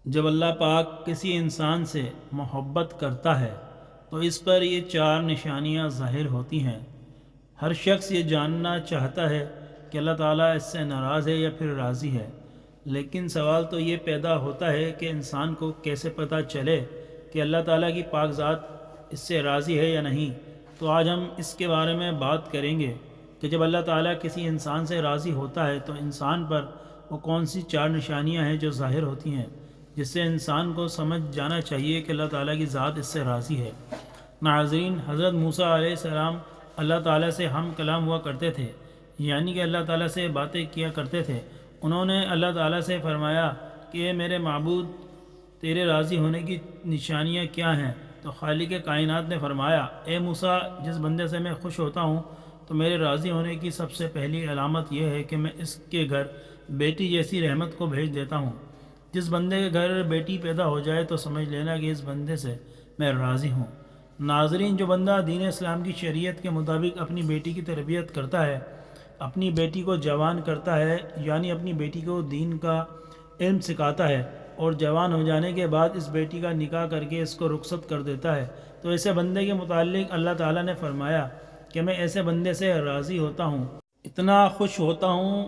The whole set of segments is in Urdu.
جب اللہ پاک کسی انسان سے محبت کرتا ہے تو اس پر یہ چار نشانیاں ظاہر ہوتی ہیں۔ ہر شخص یہ جاننا چاہتا ہے کہ اللہ تعالیٰ اس سے ناراض ہے یا پھر راضی ہے، لیکن سوال تو یہ پیدا ہوتا ہے کہ انسان کو کیسے پتہ چلے کہ اللہ تعالیٰ کی پاک ذات اس سے راضی ہے یا نہیں۔ تو آج ہم اس کے بارے میں بات کریں گے کہ جب اللہ تعالیٰ کسی انسان سے راضی ہوتا ہے تو انسان پر وہ کون سی چار نشانیاں ہیں جو ظاہر ہوتی ہیں، جس سے انسان کو سمجھ جانا چاہیے کہ اللہ تعالیٰ کی ذات اس سے راضی ہے۔ ناظرین، حضرت موسیٰ علیہ السلام اللہ تعالیٰ سے ہم کلام ہوا کرتے تھے، یعنی کہ اللہ تعالیٰ سے باتیں کیا کرتے تھے۔ انہوں نے اللہ تعالیٰ سے فرمایا کہ اے میرے معبود، تیرے راضی ہونے کی نشانیاں کیا ہیں؟ تو خالق کائنات نے فرمایا، اے موسیٰ، جس بندے سے میں خوش ہوتا ہوں تو میرے راضی ہونے کی سب سے پہلی علامت یہ ہے کہ میں اس کے گھر بیٹی جیسی رحمت کو بھیج دیتا ہوں۔ جس بندے کے گھر بیٹی پیدا ہو جائے تو سمجھ لینا کہ اس بندے سے میں راضی ہوں۔ ناظرین، جو بندہ دین اسلام کی شریعت کے مطابق اپنی بیٹی کی تربیت کرتا ہے، اپنی بیٹی کو جوان کرتا ہے، یعنی اپنی بیٹی کو دین کا علم سکھاتا ہے اور جوان ہو جانے کے بعد اس بیٹی کا نکاح کر کے اس کو رخصت کر دیتا ہے، تو ایسے بندے کے متعلق اللہ تعالیٰ نے فرمایا کہ میں ایسے بندے سے راضی ہوتا ہوں، اتنا خوش ہوتا ہوں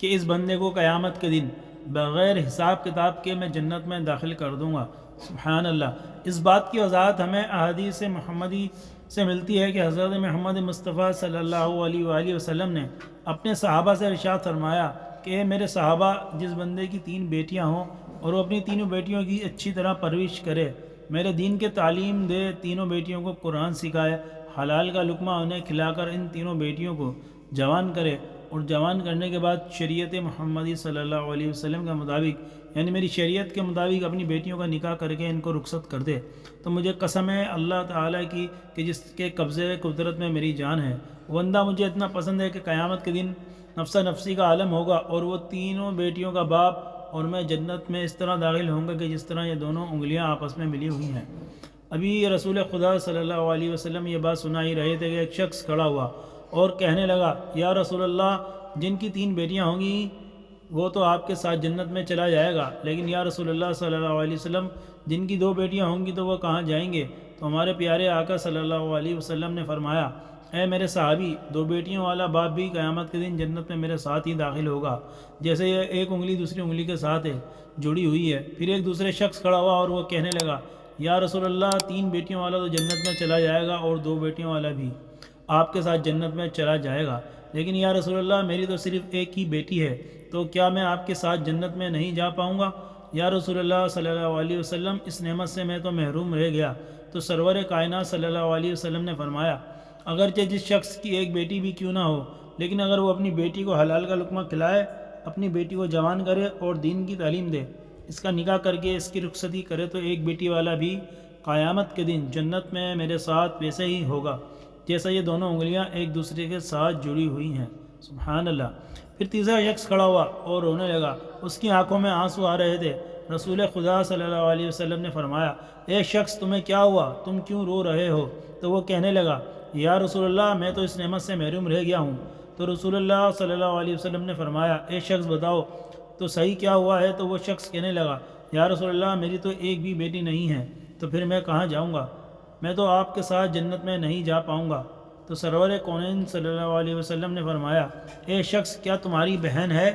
کہ اس بندے کو قیامت کے دن بغیر حساب کتاب کے میں جنت میں داخل کر دوں گا۔ سبحان اللہ۔ اس بات کی وضاحت ہمیں احادیث محمدی سے ملتی ہے کہ حضرت محمد مصطفیٰ صلی اللہ علیہ وآلہ وسلم نے اپنے صحابہ سے ارشاد فرمایا کہ اے میرے صحابہ، جس بندے کی 3 بیٹیاں ہوں اور وہ اپنی تینوں بیٹیوں کی اچھی طرح پرورش کرے، میرے دین کے تعلیم دے، تینوں بیٹیوں کو قرآن سکھائے، حلال کا لقمہ انہیں کھلا کر ان تینوں بیٹیوں کو جوان کرے، اور جوان کرنے کے بعد شریعت محمدی صلی اللہ علیہ وسلم کے مطابق، یعنی میری شریعت کے مطابق اپنی بیٹیوں کا نکاح کر کے ان کو رخصت کر دے، تو مجھے قسم ہے اللہ تعالیٰ کی کہ جس کے قبضے قدرت میں میری جان ہے، وہ بندہ مجھے اتنا پسند ہے کہ قیامت کے دن نفسا نفسی کا عالم ہوگا اور وہ تینوں بیٹیوں کا باپ اور میں جنت میں اس طرح داخل ہوں گا کہ جس طرح یہ دونوں انگلیاں آپس میں ملی ہوئی ہیں۔ ابھی رسول خدا صلی اللہ علیہ وسلم یہ بات سنا ہی رہے تھے کہ ایک شخص کھڑا ہوا اور کہنے لگا، یا رسول اللہ، جن کی 3 بیٹیاں ہوں گی وہ تو آپ کے ساتھ جنت میں چلا جائے گا، لیکن یا رسول اللہ صلی اللہ علیہ وسلم، جن کی 2 بیٹیاں ہوں گی تو وہ کہاں جائیں گے؟ تو ہمارے پیارے آقا صلی اللہ علیہ وسلم نے فرمایا، اے میرے صحابی، 2 بیٹیوں والا باپ بھی قیامت کے دن جنت میں میرے ساتھ ہی داخل ہوگا، جیسے یہ ایک انگلی دوسری انگلی کے ساتھ ہے جڑی ہوئی ہے۔ پھر ایک دوسرے شخص کھڑا ہوا اور وہ کہنے لگا، یا رسول اللہ، 3 بیٹیوں والا تو جنت میں چلا جائے گا اور 2 بیٹیوں والا بھی آپ کے ساتھ جنت میں چلا جائے گا، لیکن یا رسول اللہ، میری تو صرف ایک ہی بیٹی ہے، تو کیا میں آپ کے ساتھ جنت میں نہیں جا پاؤں گا؟ یا رسول اللہ صلی اللہ علیہ وسلم، اس نعمت سے میں تو محروم رہ گیا۔ تو سرور کائنات صلی اللہ علیہ وسلم نے فرمایا، اگرچہ جس شخص کی ایک بیٹی بھی کیوں نہ ہو، لیکن اگر وہ اپنی بیٹی کو حلال کا لقمہ کھلائے، اپنی بیٹی کو جوان کرے اور دین کی تعلیم دے، اس کا نکاح کر کے اس کی رخصتی کرے، تو ایک بیٹی والا بھی قیامت کے دن جنت میں میرے ساتھ ویسے ہی ہوگا جیسا یہ دونوں انگلیاں ایک دوسرے کے ساتھ جڑی ہوئی ہیں۔ سبحان اللہ۔ پھر تیسرا شخص کھڑا ہوا اور رونے لگا، اس کی آنکھوں میں آنسو آ رہے تھے۔ رسول خدا صلی اللہ علیہ وسلم نے فرمایا، اے شخص، تمہیں کیا ہوا؟ تم کیوں رو رہے ہو؟ تو وہ کہنے لگا، یا رسول اللہ، میں تو اس نعمت سے محروم رہ گیا ہوں۔ تو رسول اللہ صلی اللہ علیہ وسلم نے فرمایا، اے شخص، بتاؤ تو صحیح کیا ہوا ہے؟ تو وہ شخص کہنے لگا، یا رسول اللہ، میری تو ایک بھی بیٹی نہیں ہے، تو پھر میں کہاں جاؤں گا؟ میں تو آپ کے ساتھ جنت میں نہیں جا پاؤں گا۔ تو سرور کونین صلی اللہ علیہ وسلم نے فرمایا، اے شخص، کیا تمہاری بہن ہے؟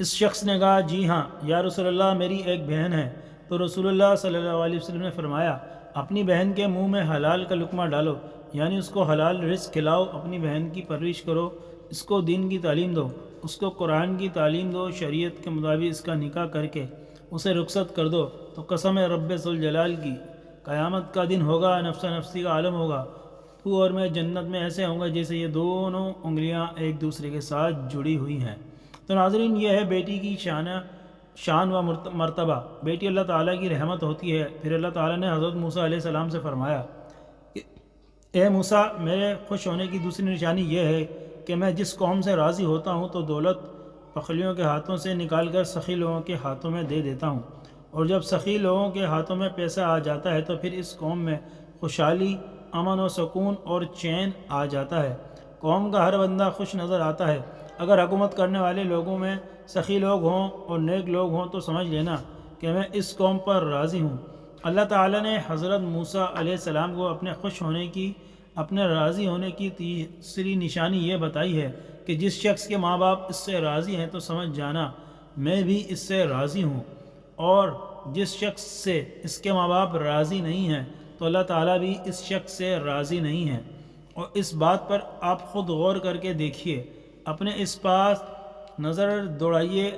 اس شخص نے کہا، جی ہاں یا رسول اللہ، میری ایک بہن ہے۔ تو رسول اللہ صلی اللہ علیہ وسلم نے فرمایا، اپنی بہن کے منہ میں حلال کا لقمہ ڈالو، یعنی اس کو حلال رزق کھلاؤ، اپنی بہن کی پرورش کرو، اس کو دین کی تعلیم دو، اس کو قرآن کی تعلیم دو، شریعت کے مطابق اس کا نکاح کر کے اسے رخصت کر دو، تو قسم ہے رب ذوالجلال کی، قیامت کا دن ہوگا، نفسا نفسی کا عالم ہوگا، تو اور میں جنت میں ایسے ہوں گا جیسے یہ دونوں انگلیاں ایک دوسرے کے ساتھ جڑی ہوئی ہیں۔ تو ناظرین، یہ ہے بیٹی کی شان و مرتبہ۔ بیٹی اللہ تعالیٰ کی رحمت ہوتی ہے۔ پھر اللہ تعالیٰ نے حضرت موسیٰ علیہ السلام سے فرمایا، اے موسیٰ، میرے خوش ہونے کی دوسری نشانی یہ ہے کہ میں جس قوم سے راضی ہوتا ہوں تو دولت پخلیوں کے ہاتھوں سے نکال کر سخی لوگوں کے ہاتھوں میں دے دیتا ہوں، اور جب سخی لوگوں کے ہاتھوں میں پیسہ آ جاتا ہے تو پھر اس قوم میں خوشحالی، امن و سکون اور چین آ جاتا ہے۔ قوم کا ہر بندہ خوش نظر آتا ہے۔ اگر حکومت کرنے والے لوگوں میں سخی لوگ ہوں اور نیک لوگ ہوں تو سمجھ لینا کہ کہ میں اس قوم پر راضی ہوں۔ اللہ تعالیٰ نے حضرت موسیٰ علیہ السلام کو اپنے خوش ہونے کی، اپنے راضی ہونے کی تیسری نشانی یہ بتائی ہے کہ جس شخص کے ماں باپ اس سے راضی ہیں تو سمجھ جانا میں بھی اس سے راضی ہوں، اور جس شخص سے اس کے ماں باپ راضی نہیں ہیں تو اللہ تعالیٰ بھی اس شخص سے راضی نہیں ہے۔ اور اس بات پر آپ خود غور کر کے دیکھیے، اپنے اس پاس نظر دوڑائیے،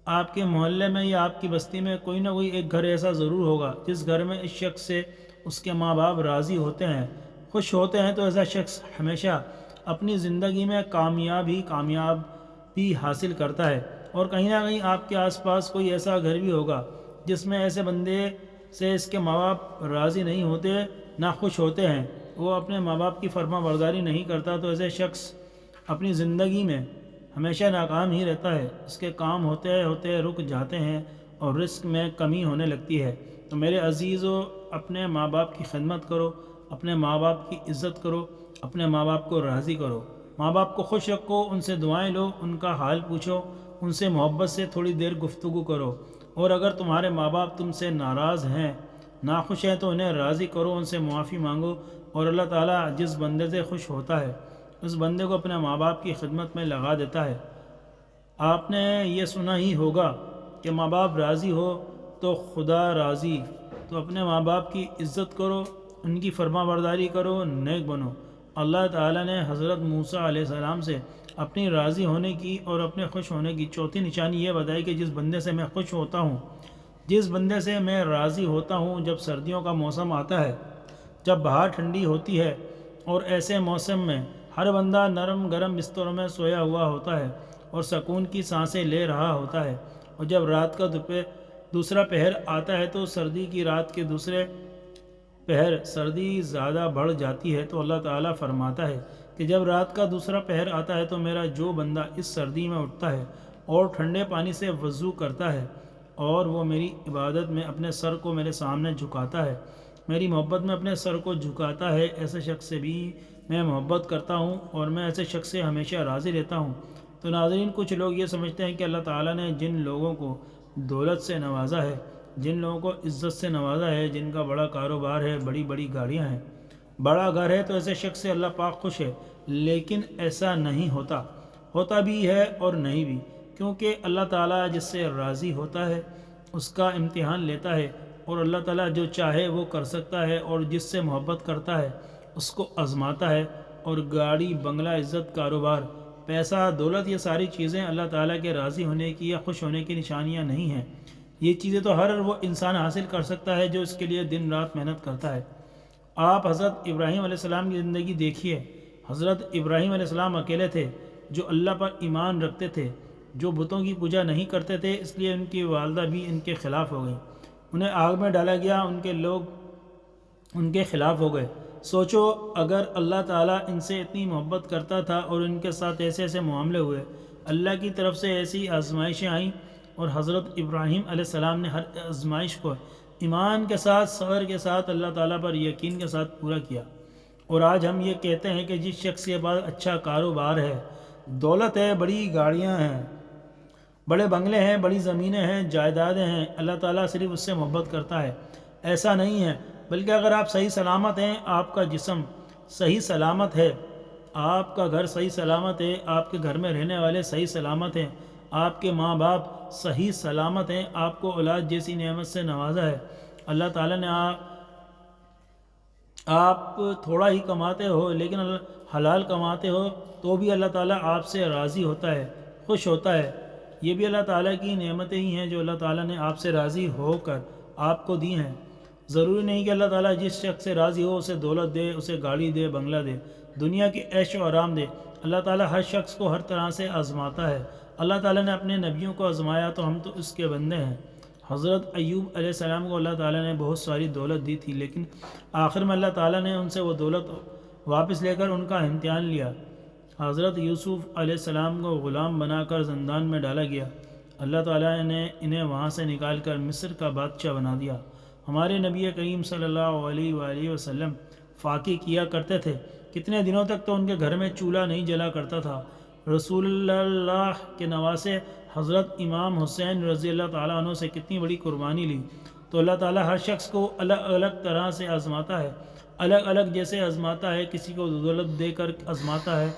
آپ کے محلے میں یا آپ کی بستی میں کوئی نہ کوئی ایک گھر ایسا ضرور ہوگا جس گھر میں اس شخص سے اس کے ماں باپ راضی ہوتے ہیں، خوش ہوتے ہیں، تو ایسا شخص ہمیشہ اپنی زندگی میں کامیابی حاصل کرتا ہے۔ اور کہیں نہ کہیں آپ کے آس پاس کوئی ایسا گھر بھی ہوگا جس میں ایسے بندے سے اس کے ماں باپ راضی نہیں ہوتے، نہ خوش ہوتے ہیں، وہ اپنے ماں باپ کی فرما برداری نہیں کرتا، تو ایسے شخص اپنی زندگی میں ہمیشہ ناکام ہی رہتا ہے، اس کے کام ہوتے ہوتے رک جاتے ہیں اور رزق میں کمی ہونے لگتی ہے۔ تو میرے عزیزو، اپنے ماں باپ کی خدمت کرو، اپنے ماں باپ کی عزت کرو، اپنے ماں باپ کو راضی کرو، ماں باپ کو خوش رکھو، ان سے دعائیں لو، ان کا حال پوچھو، ان سے محبت سے تھوڑی دیر گفتگو کرو، اور اگر تمہارے ماں باپ تم سے ناراض ہیں، ناخوش ہیں، تو انہیں راضی کرو، ان سے معافی مانگو، اور اللہ تعالیٰ جس بندے سے خوش ہوتا ہے اس بندے کو اپنے ماں باپ کی خدمت میں لگا دیتا ہے۔ آپ نے یہ سنا ہی ہوگا کہ ماں باپ راضی ہو تو خدا راضی، تو اپنے ماں باپ کی عزت کرو، ان کی فرما برداری کرو، نیک بنو۔ اللہ تعالیٰ نے حضرت موسیٰ علیہ السلام سے اپنی راضی ہونے کی اور اپنے خوش ہونے کی چوتھی نشانی یہ بتائی کہ جس بندے سے میں خوش ہوتا ہوں، جس بندے سے میں راضی ہوتا ہوں، جب سردیوں کا موسم آتا ہے، جب بہار ٹھنڈی ہوتی ہے، اور ایسے موسم میں ہر بندہ نرم گرم بستروں میں سویا ہوا ہوتا ہے اور سکون کی سانسیں لے رہا ہوتا ہے، اور جب رات کا دوسرا پہر آتا ہے تو سردی کی رات کے دوسرے پہر سردی زیادہ بڑھ جاتی ہے، تو اللہ تعالیٰ فرماتا ہے کہ جب رات کا دوسرا پہر آتا ہے تو میرا جو بندہ اس سردی میں اٹھتا ہے اور ٹھنڈے پانی سے وضو کرتا ہے، اور وہ میری عبادت میں اپنے سر کو میرے سامنے جھکاتا ہے، میری محبت میں اپنے سر کو جھکاتا ہے، ایسے شخص سے بھی میں محبت کرتا ہوں اور میں ایسے شخص سے ہمیشہ راضی رہتا ہوں۔ تو ناظرین، کچھ لوگ یہ سمجھتے ہیں کہ اللہ تعالیٰ نے جن لوگوں کو دولت سے نوازا ہے، جن لوگوں کو عزت سے نوازا ہے، جن کا بڑا کاروبار ہے، بڑی بڑی گاڑیاں ہیں، بڑا گھر ہے، تو ایسے شخص سے اللہ پاک خوش ہے، لیکن ایسا نہیں ہوتا، ہوتا بھی ہے اور نہیں بھی، کیونکہ اللہ تعالیٰ جس سے راضی ہوتا ہے اس کا امتحان لیتا ہے، اور اللہ تعالیٰ جو چاہے وہ کر سکتا ہے، اور جس سے محبت کرتا ہے اس کو آزماتا ہے۔ اور گاڑی، بنگلہ، عزت، کاروبار، پیسہ، دولت، یہ ساری چیزیں اللہ تعالیٰ کے راضی ہونے کی یا خوش ہونے کی نشانیاں نہیں ہیں۔ یہ چیزیں تو ہر وہ انسان حاصل کر سکتا ہے جو اس کے لیے دن رات محنت کرتا ہے۔ آپ حضرت ابراہیم علیہ السلام کی زندگی دیکھیے۔ حضرت ابراہیم علیہ السلام اکیلے تھے جو اللہ پر ایمان رکھتے تھے، جو بتوں کی پوجا نہیں کرتے تھے، اس لیے ان کی والدہ بھی ان کے خلاف ہو گئیں، انہیں آگ میں ڈالا گیا، ان کے لوگ ان کے خلاف ہو گئے۔ سوچو، اگر اللہ تعالیٰ ان سے اتنی محبت کرتا تھا اور ان کے ساتھ ایسے ایسے معاملے ہوئے، اللہ کی طرف سے ایسی آزمائشیں آئیں، اور حضرت ابراہیم علیہ السلام نے ہر آزمائش کو ایمان کے ساتھ، صبر کے ساتھ، اللہ تعالیٰ پر یقین کے ساتھ پورا کیا۔ اور آج ہم یہ کہتے ہیں کہ جس شخص کے پاس اچھا کاروبار ہے، دولت ہے، بڑی گاڑیاں ہیں، بڑے بنگلے ہیں، بڑی زمینیں ہیں، جائیدادیں ہیں، اللہ تعالیٰ صرف اس سے محبت کرتا ہے، ایسا نہیں ہے۔ بلکہ اگر آپ صحیح سلامت ہیں، آپ کا جسم صحیح سلامت ہے، آپ کا گھر صحیح سلامت ہے، آپ کے گھر میں رہنے والے صحیح سلامت ہیں، آپ کے ماں باپ صحیح سلامت ہیں، آپ کو اولاد جیسی نعمت سے نوازا ہے، اللہ تعالیٰ نے آپ تھوڑا ہی کماتے ہو لیکن حلال کماتے ہو تو بھی اللہ تعالیٰ آپ سے راضی ہوتا ہے، خوش ہوتا ہے۔ یہ بھی اللہ تعالیٰ کی نعمتیں ہی ہیں جو اللہ تعالیٰ نے آپ سے راضی ہو کر آپ کو دی ہیں۔ ضروری نہیں کہ اللہ تعالیٰ جس شخص سے راضی ہو اسے دولت دے، اسے گاڑی دے، بنگلہ دے، دنیا کی عیش و آرام دے۔ اللہ تعالیٰ ہر شخص کو ہر طرح سے آزماتا ہے۔ اللہ تعالیٰ نے اپنے نبیوں کو آزمایا تو ہم تو اس کے بندے ہیں۔ حضرت ایوب علیہ السلام کو اللہ تعالیٰ نے بہت ساری دولت دی تھی، لیکن آخر میں اللہ تعالیٰ نے ان سے وہ دولت واپس لے کر ان کا امتحان لیا۔ حضرت یوسف علیہ السلام کو غلام بنا کر زندان میں ڈالا گیا، اللہ تعالیٰ نے انہیں وہاں سے نکال کر مصر کا بادشاہ بنا دیا۔ ہمارے نبی کریم صلی اللہ علیہ وآلہ وسلم فاقے کیا کرتے تھے، کتنے دنوں تک تو ان کے گھر میں چولہا نہیں جلا کرتا تھا، رسول اللہ کے نواسے حضرت امام حسین رضی اللہ تعالیٰ عنہ سے کتنی بڑی قربانی لی۔ تو اللہ تعالیٰ ہر شخص کو الگ الگ طرح سے آزماتا ہے، الگ الگ جیسے آزماتا ہے، کسی کو دولت دے کر آزماتا ہے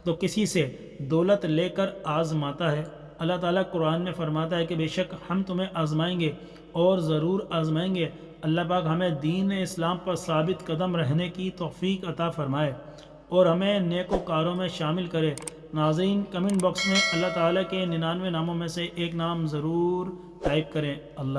تو کسی سے دولت لے کر آزماتا ہے۔ اللہ تعالیٰ قرآن میں فرماتا ہے کہ بے شک ہم تمہیں آزمائیں گے اور ضرور آزمائیں گے۔ اللہ پاک ہمیں دین اسلام پر ثابت قدم رہنے کی توفیق عطا فرمائے اور ہمیں نیکوکاروں میں شامل کرے۔ ناظرین، کمنٹ باکس میں اللہ تعالیٰ کے 99 ناموں میں سے ایک نام ضرور ٹائپ کریں۔ اللہ